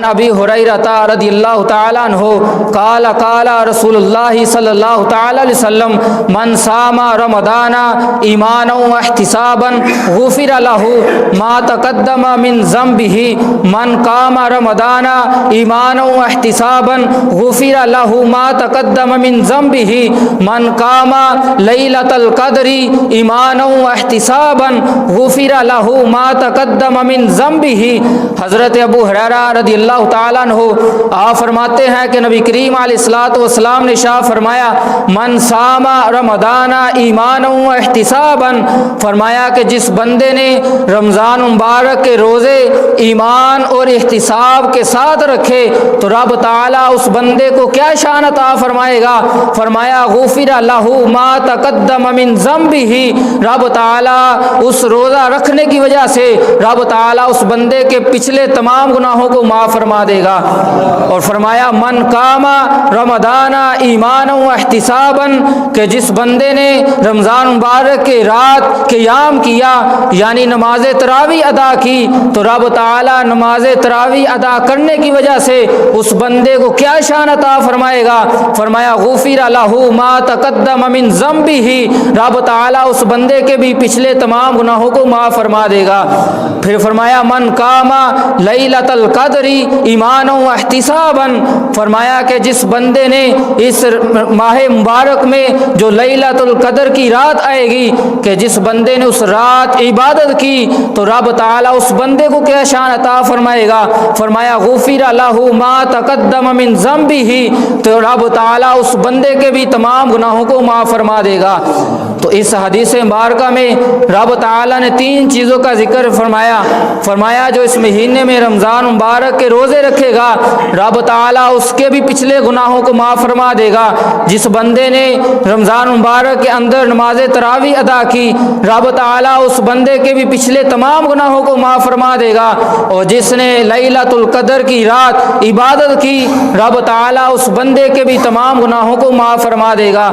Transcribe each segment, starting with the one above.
ابی ہریرہ رضی اللہ تعالی عنہ قال قال رسول اللہ صلی اللہ تعالی علیہ وسلم من صام رمضان ایمانا واحتسابا غفر له ما تقدم من ذنبه من قام رمضان ایمانا واحتسابا غفر له ما تقدم من ذنبه من قام لیلۃ القدر ایمانا واحتسابا غفر له ما تقدم من ذنبه۔ حضرت ابو ہریرہ رضی اللہ تعالیٰ عنہ آپ فرماتے ہیں کہ نبی کریم علیہ الصلوۃ والسلام نے ارشاد فرمایا من صام رمضان ایمانا و احتسابا، فرمایا کہ جس بندے نے رمضان مبارک کے روزے ایمان اور احتساب کے ساتھ رکھے تو رب تعالیٰ اس بندے کو کیا شان عطا فرمائے گا؟ فرمایا غفر له ما تقدم من ذنبه، رب تعالیٰ اس روزہ رکھنے کی وجہ سے رب تعالیٰ اس بندے کے پچھلے تمام گناہوں کو معاف فرما دے گا۔ اور فرمایا من قام رمضان ایمانا و احتسابا، کہ جس بندے نے رمضان مبارک کے رات قیام کیا یعنی نماز تراویح ادا کی تو رب تعالیٰ نماز تراویح ادا کرنے کی وجہ سے اس بندے کو کیا شان عطا فرمائے گا؟ فرمایا غفر له ما تقدم من ذنبه، رب تعالیٰ اس بندے کے بھی پچھلے تمام گناہوں کو معاف فرما دے گا۔ پھر فرمایا من قام لیلۃ القدر ایمانا و احتسابا، فرمایا کہ جس بندے نے اس ماہ مبارک میں جو لیلۃ القدر کی رات آئے گی کہ جس بندے نے اس رات عبادت کی تو رب تعالیٰ اس بندے کو کیا شان عطا فرمائے گا؟ فرمایا غفر له ما تقدم من ذنبه، تو رب تعالیٰ اس بندے کے بھی تمام گناہوں کو معاف فرما دے گا۔ تو اس حدیث مبارکہ میں رب تعالیٰ نے تین چیزوں کا ذکر فرمایا۔ فرمایا جو اس مہینے میں رمضان مبارک کے روزے رکھے گا رب تعالیٰ اس کے بھی پچھلے گناہوں کو معاف فرما دے گا۔ جس بندے نے رمضان مبارک کے اندر نماز تراویح ادا کی رب تعالیٰ اس بندے کے بھی پچھلے تمام گناہوں کو معاف فرما دے گا۔ اور جس نے لیلۃ القدر کی رات عبادت کی رب تعالیٰ اس بندے کے بھی تمام گناہوں کو معاف فرما دے گا۔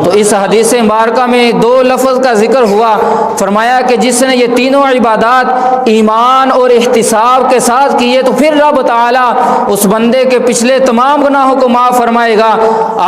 تو اس حدیث مبارکہ میں دو لفظ کا ذکر ہوا۔ فرمایا کہ جس نے یہ تینوں عبادات ایمان اور احتساب کے ساتھ کیے تو پھر رب تعالیٰ اس بندے کے پچھلے تمام گناہوں کو معاف فرمائے گا۔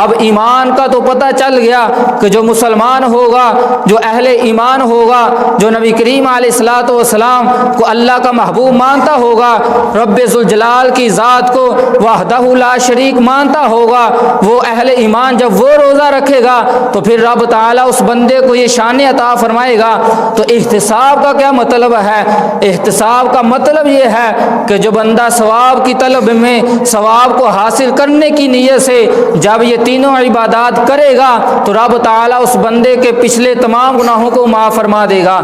اب ایمان کا تو پتہ چل گیا کہ جو مسلمان ہوگا جو اہل ایمان ہوگا جو نبی کریم علیہ الصلوۃ والسلام کو اللہ کا محبوب مانتا ہوگا، رب ذوالجلال کی ذات کو وحدہ لا شریک مانتا ہوگا، وہ اہل ایمان جب وہ روزہ رکھے گا تو پھر رب تعالیٰ اس بندے کو یہ شان عطا فرمائے گا۔ تو احتساب کا کیا مطلب ہے؟ احتساب کا مطلب یہ ہے کہ جو بندہ ثواب کی طلب میں ثواب کو حاصل کرنے کی نیت سے جب یہ تینوں عبادات کرے گا تو رب تعالیٰ اس بندے کے پچھلے تمام گناہوں کو معاف فرما دے گا۔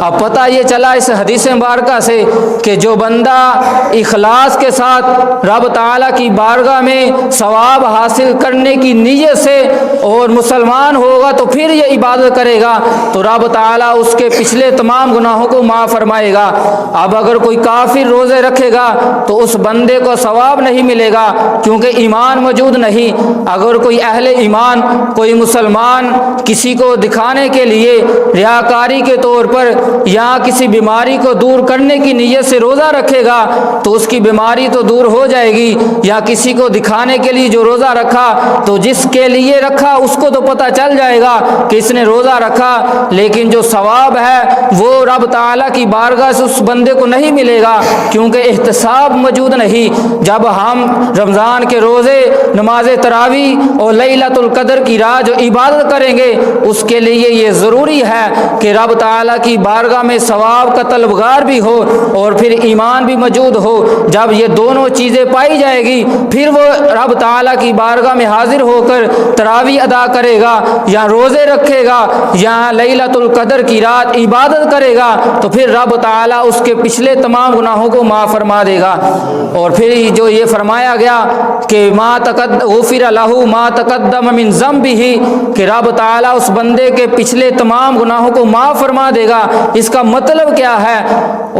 اب پتہ یہ چلا اس حدیث مبارکہ سے کہ جو بندہ اخلاص کے ساتھ رب تعالیٰ کی بارگاہ میں ثواب حاصل کرنے کی نیت سے اور مسلمان ہوگا تو پھر یہ عبادت کرے گا تو رب تعالیٰ اس کے پچھلے تمام گناہوں کو معاف فرمائے گا۔ اب اگر کوئی کافر روزے رکھے گا تو اس بندے کو ثواب نہیں ملے گا کیونکہ ایمان موجود نہیں۔ اگر کوئی اہل ایمان کوئی مسلمان کسی کو دکھانے کے لیے ریاکاری کے طور پر یا کسی بیماری کو دور کرنے کی نیت سے روزہ رکھے گا تو اس کی بیماری تو دور ہو جائے گی، یا کسی کو دکھانے کے لیے جو روزہ رکھا تو جس کے لیے رکھا اس کو تو پتہ چل جائے گا کہ اس نے روزہ رکھا، لیکن جو ثواب ہے وہ رب تعالیٰ کی بارگاہ سے اس بندے کو نہیں ملے گا کیونکہ احتساب موجود نہیں۔ جب ہم رمضان کے روزے نماز تراویح اور لیلۃ القدر کی رات جو عبادت کریں گے اس کے لیے یہ ضروری ہے کہ رب تعالیٰ کی بارگاہ میں ثواب کا طلبگار بھی ہو اور پھر ایمان بھی موجود ہو۔ جب یہ دونوں چیزیں پائی جائے گی پھر وہ رب تعالیٰ کی بارگاہ میں حاضر ہو کر تراویح ادا کرے گا یا روزے رکھے گا یا لیلۃ القدر کی رات عبادت کرے گا تو پھر رب تعالیٰ اس کے پچھلے تمام گناہوں کو معاف فرما دے گا۔ اور پھر جو یہ فرمایا گیا کہ غفر له ما تقدم من ذنبه، کہ رب تعالیٰ اس بندے کے پچھلے تمام گناہوں کو معاف فرما دے گا، اس کا مطلب کیا ہے؟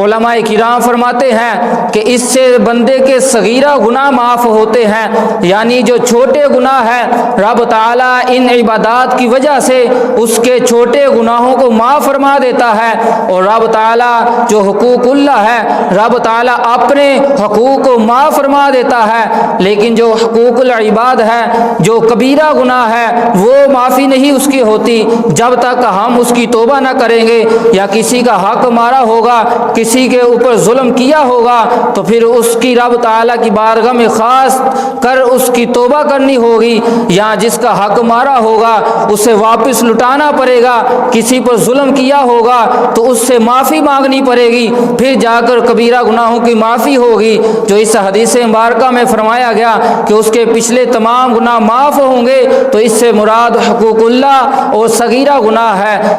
علماء کرام فرماتے ہیں کہ اس سے بندے کے صغیرہ گناہ معاف ہوتے ہیں، یعنی جو چھوٹے گناہ ہیں رب تعالیٰ ان عبادات کی وجہ سے اس کے چھوٹے گناہوں کو معاف فرما دیتا ہے، اور رب تعالیٰ جو حقوق اللہ ہے رب تعالیٰ اپنے حقوق کو معاف فرما دیتا ہے، لیکن جو حقوق العباد ہے، جو کبیرہ گناہ ہے، وہ معافی نہیں اس کی ہوتی جب تک ہم اس کی توبہ نہ کریں گے، یا کسی کا حق مارا ہوگا، کسی کے اوپر ظلم کیا ہوگا، تو پھر اس کی رب تعالیٰ کی بارگاہ میں خاص کر اس کی توبہ کرنی ہوگی، یا جس کا حق مارا ہوگا اسے واپس لٹانا پڑے گا، کسی پر ظلم کیا ہوگا تو اس سے معافی مانگنی پڑے گی، پھر جا کر کبیرہ گناہوں کی معافی ہوگی، جو اس حدیث مبارکہ میں فرمایا گیا کہ اس کے پچھلے تمام گناہ معاف ہوں گے، تو اس سے مراد حقوق اللہ اور صغیرہ گناہ ہے۔